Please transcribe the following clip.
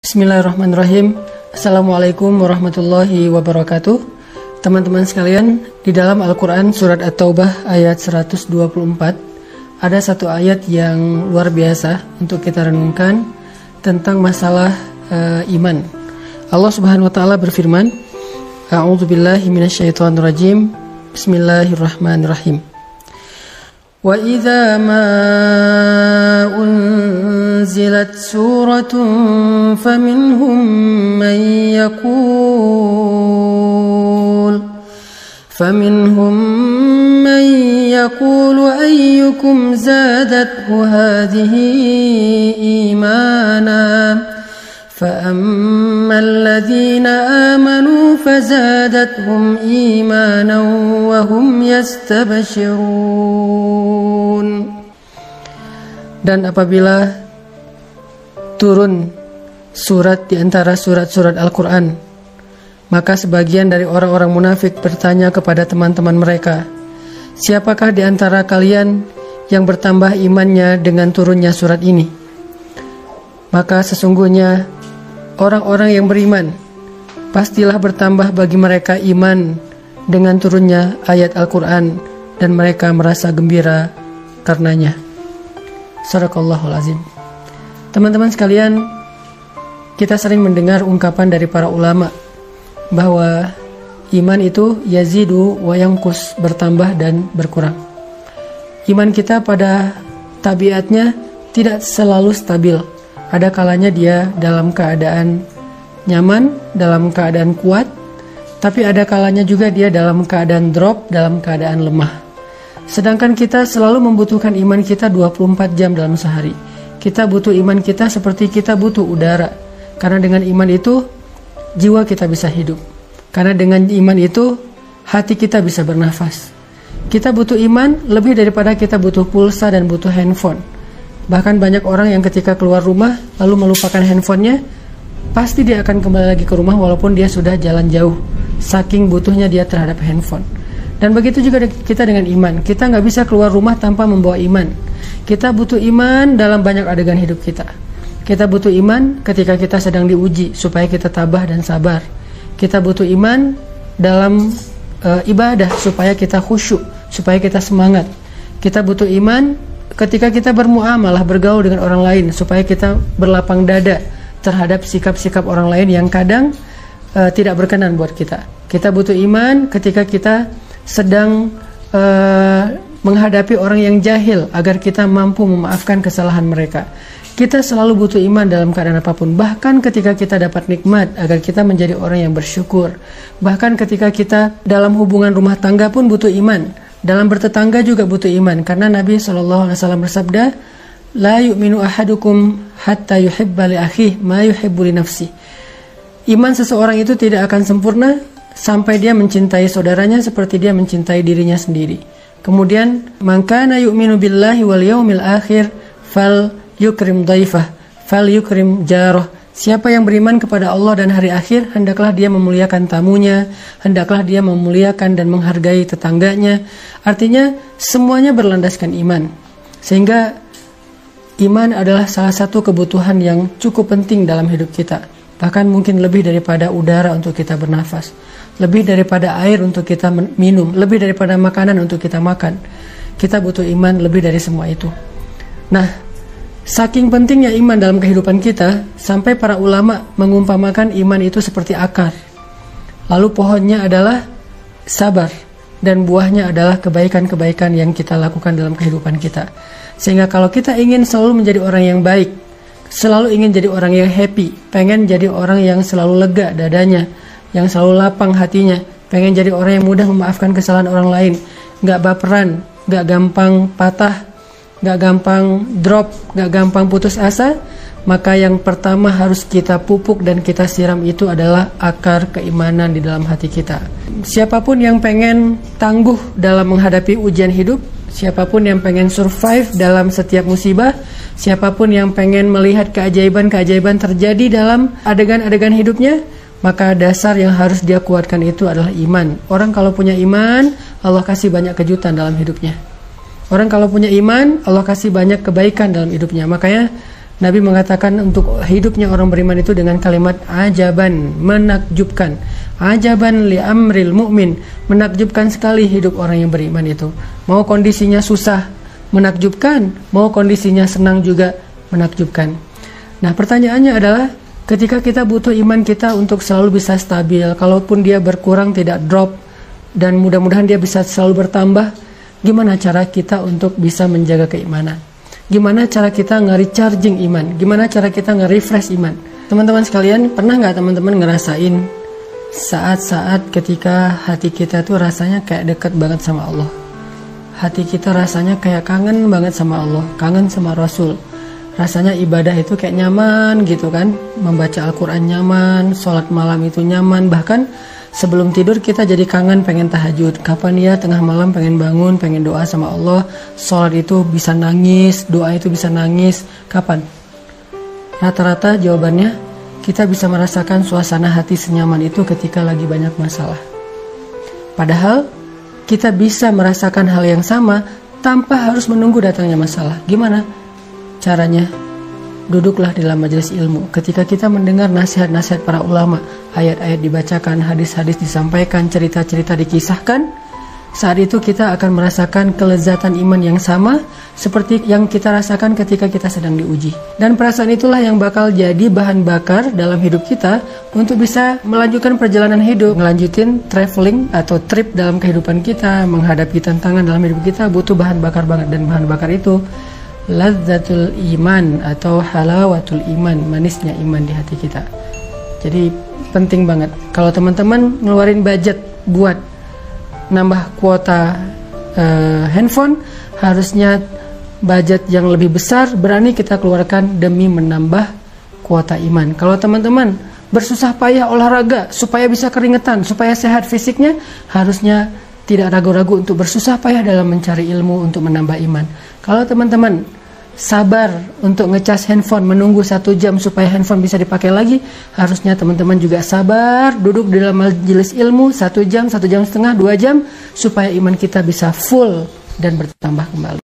Bismillahirrahmanirrahim. Assalamualaikum warahmatullahi wabarakatuh. Teman-teman sekalian, di dalam Al-Quran surat At-Taubah ayat 124 ada satu ayat yang luar biasa untuk kita renungkan tentang masalah iman. Allah Subhanahu wa taala berfirman, A'udzubillahi minasyaitonirrajim. Bismillahirrahmanirrahim. Wa idza ma unzilat suratun faminhum man yaqulu ayyukum zadathu hadhihi imana فَأَمَّا الَّذِينَ آمَنُوا فَزَادَتْهُمْ إِيمَانًا وَهُمْ يَسْتَبْشِرُونَ. Dan apabila turun surat di antara surat-surat Al-Quran, maka sebagian dari orang-orang munafik bertanya kepada teman-teman mereka, siapakah di antara kalian yang bertambah imannya dengan turunnya surat ini? Maka sesungguhnya orang-orang yang beriman pastilah bertambah bagi mereka iman dengan turunnya ayat Al-Quran, dan mereka merasa gembira karenanya. Shadaqallahul azim. Teman-teman sekalian, kita sering mendengar ungkapan dari para ulama bahwa iman itu yazidu wa yanqus, bertambah dan berkurang. Iman kita pada tabiatnya tidak selalu stabil. Ada kalanya dia dalam keadaan nyaman, dalam keadaan kuat, tapi ada kalanya juga dia dalam keadaan drop, dalam keadaan lemah. Sedangkan kita selalu membutuhkan iman kita 24 jam dalam sehari. Kita butuh iman kita seperti kita butuh udara. Karena dengan iman itu, jiwa kita bisa hidup. Karena dengan iman itu, hati kita bisa bernafas. Kita butuh iman lebih daripada kita butuh pulsa dan butuh handphone. Bahkan banyak orang yang ketika keluar rumah lalu melupakan handphonenya, pasti dia akan kembali lagi ke rumah walaupun dia sudah jalan jauh, saking butuhnya dia terhadap handphone. Dan begitu juga kita dengan iman. Kita nggak bisa keluar rumah tanpa membawa iman. Kita butuh iman dalam banyak adegan hidup kita. Kita butuh iman ketika kita sedang diuji supaya kita tabah dan sabar. Kita butuh iman dalam ibadah supaya kita khusyuk, supaya kita semangat. Kita butuh iman ketika kita bermuamalah, bergaul dengan orang lain, supaya kita berlapang dada terhadap sikap-sikap orang lain yang kadang tidak berkenan buat kita. Kita butuh iman ketika kita sedang menghadapi orang yang jahil, agar kita mampu memaafkan kesalahan mereka. Kita selalu butuh iman dalam keadaan apapun. Bahkan ketika kita dapat nikmat, agar kita menjadi orang yang bersyukur. Bahkan ketika kita dalam hubungan rumah tangga pun butuh iman. Dalam bertetangga juga butuh iman, karena Nabi SAW bersabda, la yu'minu ahadukum hatta yuhibba li akhihi ma yuhibbu li nafsihi. Iman seseorang itu tidak akan sempurna sampai dia mencintai saudaranya seperti dia mencintai dirinya sendiri. Kemudian, man kana yu'minu billahi wal yaumil akhir fal yukrim dhaifah fal yukrim jarah. Siapa yang beriman kepada Allah dan hari akhir, hendaklah dia memuliakan tamunya, hendaklah dia memuliakan dan menghargai tetangganya. Artinya semuanya berlandaskan iman. Sehingga iman adalah salah satu kebutuhan yang cukup penting dalam hidup kita. Bahkan mungkin lebih daripada udara untuk kita bernafas, lebih daripada air untuk kita minum, lebih daripada makanan untuk kita makan. Kita butuh iman lebih dari semua itu. Nah, saking pentingnya iman dalam kehidupan kita, sampai para ulama mengumpamakan iman itu seperti akar. Lalu pohonnya adalah sabar, dan buahnya adalah kebaikan-kebaikan yang kita lakukan dalam kehidupan kita. Sehingga kalau kita ingin selalu menjadi orang yang baik, selalu ingin jadi orang yang happy, pengen jadi orang yang selalu lega dadanya, yang selalu lapang hatinya, pengen jadi orang yang mudah memaafkan kesalahan orang lain, gak baperan, gak gampang patah, gak gampang drop, gak gampang putus asa, maka yang pertama harus kita pupuk dan kita siram itu adalah akar keimanan di dalam hati kita. Siapapun yang pengen tangguh dalam menghadapi ujian hidup, siapapun yang pengen survive dalam setiap musibah, siapapun yang pengen melihat keajaiban-keajaiban terjadi dalam adegan-adegan hidupnya, maka dasar yang harus dia kuatkan itu adalah iman. Orang kalau punya iman, Allah kasih banyak kejutan dalam hidupnya. Orang kalau punya iman, Allah kasih banyak kebaikan dalam hidupnya. Makanya Nabi mengatakan untuk hidupnya orang beriman itu dengan kalimat ajaban, menakjubkan. Ajaban li amril mu'min, menakjubkan sekali hidup orang yang beriman itu. Mau kondisinya susah, menakjubkan. Mau kondisinya senang juga, menakjubkan. Nah, pertanyaannya adalah ketika kita butuh iman kita untuk selalu bisa stabil, kalaupun dia berkurang tidak drop, dan mudah-mudahan dia bisa selalu bertambah, gimana cara kita untuk bisa menjaga keimanan? Gimana cara kita nge-recharging iman? Gimana cara kita nge-refresh iman? Teman-teman sekalian, pernah nggak teman-teman ngerasain saat-saat ketika hati kita tuh rasanya kayak dekat banget sama Allah? Hati kita rasanya kayak kangen banget sama Allah, kangen sama Rasul. Rasanya ibadah itu kayak nyaman gitu kan. Membaca Al-Quran nyaman, sholat malam itu nyaman. Bahkan sebelum tidur kita jadi kangen pengen tahajud. Kapan ya tengah malam pengen bangun, pengen doa sama Allah. Sholat itu bisa nangis, doa itu bisa nangis. Kapan? Rata-rata jawabannya kita bisa merasakan suasana hati senyaman itu ketika lagi banyak masalah. Padahal kita bisa merasakan hal yang sama tanpa harus menunggu datangnya masalah. Gimana caranya? Duduklah di dalam majelis ilmu. Ketika kita mendengar nasihat-nasihat para ulama, ayat-ayat dibacakan, hadis-hadis disampaikan, cerita-cerita dikisahkan, saat itu kita akan merasakan kelezatan iman yang sama seperti yang kita rasakan ketika kita sedang diuji. Dan perasaan itulah yang bakal jadi bahan bakar dalam hidup kita untuk bisa melanjutkan perjalanan hidup, melanjutin traveling atau trip dalam kehidupan kita, menghadapi tantangan dalam hidup kita butuh bahan bakar banget. Dan bahan bakar itu lazzatul iman atau halawatul iman, manisnya iman di hati kita. Jadi penting banget kalau teman-teman ngeluarin budget buat nambah kuota handphone, harusnya budget yang lebih besar berani kita keluarkan demi menambah kuota iman. Kalau teman-teman bersusah payah olahraga supaya bisa keringetan, supaya sehat fisiknya, harusnya tidak ragu-ragu untuk bersusah payah dalam mencari ilmu untuk menambah iman. Kalau teman-teman sabar untuk ngecas handphone, menunggu 1 jam supaya handphone bisa dipakai lagi, harusnya teman-teman juga sabar duduk di dalam majelis ilmu 1 jam, 1 jam setengah, 2 jam, supaya iman kita bisa full dan bertambah kembali.